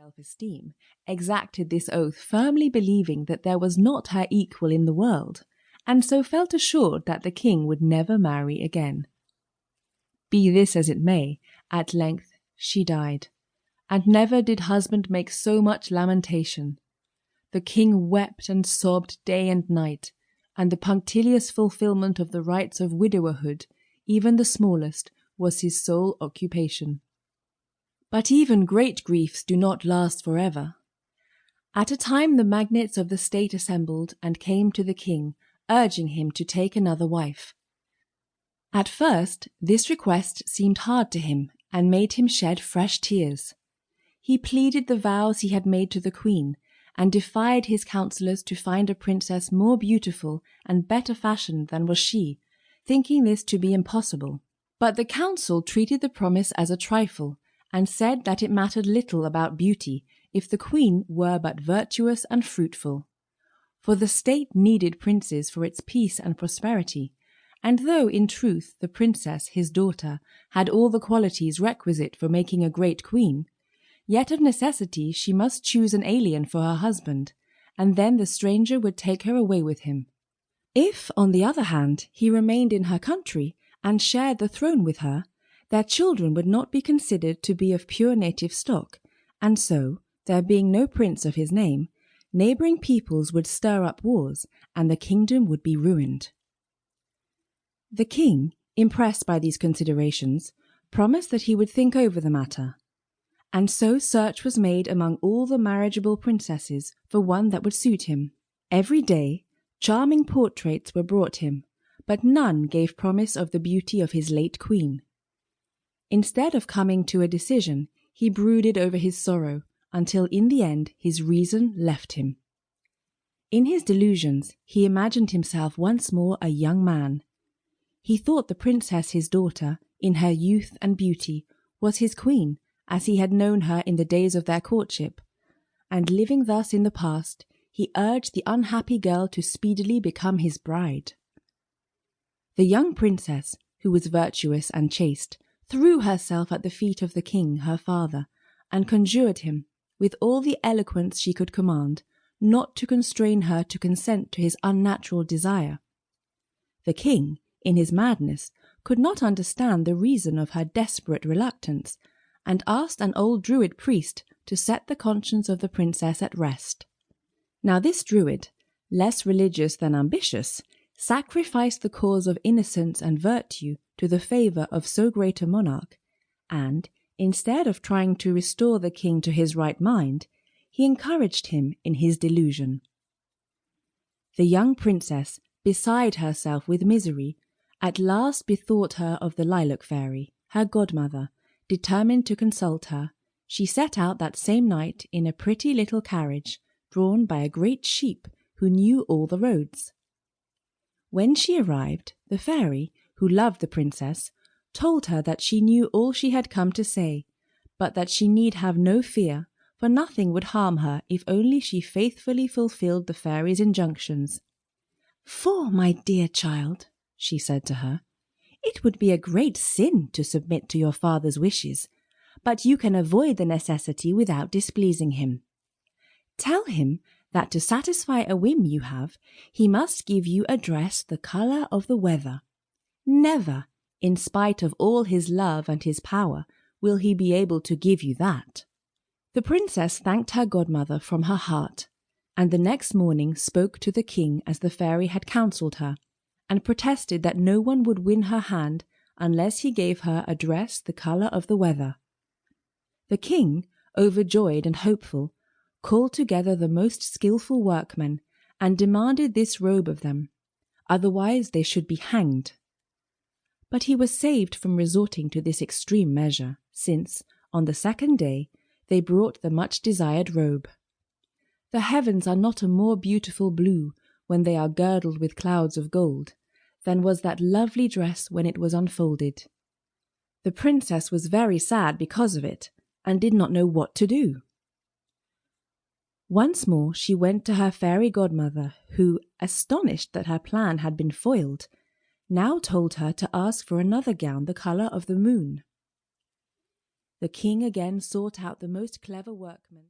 self-esteem, exacted this oath, firmly believing that there was not her equal in the world, and so felt assured that the king would never marry again. Be this as it may, at length she died, and never did husband make so much lamentation. The king wept and sobbed day and night, and the punctilious fulfilment of the rites of widowerhood, even the smallest, was his sole occupation. But even great griefs do not last forever. At a time the magnates of the state assembled and came to the king, urging him to take another wife. At first this request seemed hard to him and made him shed fresh tears. He pleaded the vows he had made to the queen, and defied his counsellors to find a princess more beautiful and better fashioned than was she, thinking this to be impossible. But the council treated the promise as a trifle, and said that it mattered little about beauty if the queen were but virtuous and fruitful. For the state needed princes for its peace and prosperity, and though in truth the princess, his daughter, had all the qualities requisite for making a great queen, yet of necessity she must choose an alien for her husband, and then the stranger would take her away with him. If, on the other hand, he remained in her country and shared the throne with her, their children would not be considered to be of pure native stock, and so, there being no prince of his name, neighbouring peoples would stir up wars, and the kingdom would be ruined. The king, impressed by these considerations, promised that he would think over the matter, and so search was made among all the marriageable princesses for one that would suit him. Every day charming portraits were brought him, but none gave promise of the beauty of his late queen. Instead of coming to a decision, he brooded over his sorrow, until in the end his reason left him. In his delusions he imagined himself once more a young man. He thought the princess his daughter, in her youth and beauty, was his queen, as he had known her in the days of their courtship, and living thus in the past, he urged the unhappy girl to speedily become his bride. The young princess, who was virtuous and chaste, threw herself at the feet of the king, her father, and conjured him, with all the eloquence she could command, not to constrain her to consent to his unnatural desire. The king, in his madness, could not understand the reason of her desperate reluctance, and asked an old druid priest to set the conscience of the princess at rest. Now this druid, less religious than ambitious, sacrificed the cause of innocence and virtue to the favour of so great a monarch, and, instead of trying to restore the king to his right mind, he encouraged him in his delusion. The young princess, beside herself with misery, at last bethought her of the lilac fairy, her godmother. Determined to consult her, she set out that same night in a pretty little carriage, drawn by a great sheep who knew all the roads. When she arrived, the fairy, who loved the princess, told her that she knew all she had come to say, but that she need have no fear, for nothing would harm her if only she faithfully fulfilled the fairy's injunctions. "For, my dear child," she said to her, "it would be a great sin to submit to your father's wishes, but you can avoid the necessity without displeasing him. Tell him that to satisfy a whim you have, he must give you a dress the colour of the weather. Never, in spite of all his love and his power, will he be able to give you that." The princess thanked her godmother from her heart, and the next morning spoke to the king as the fairy had counselled her, and protested that no one would win her hand unless he gave her a dress the colour of the weather. The king, overjoyed and hopeful, called together the most skilful workmen, and demanded this robe of them, otherwise they should be hanged. But he was saved from resorting to this extreme measure, since, on the second day, they brought the much-desired robe. The heavens are not a more beautiful blue when they are girdled with clouds of gold, than was that lovely dress when it was unfolded. The princess was very sad because of it, and did not know what to do. Once more she went to her fairy godmother, who, astonished that her plan had been foiled, now told her to ask for another gown the colour of the moon. The king again sought out the most clever workmen.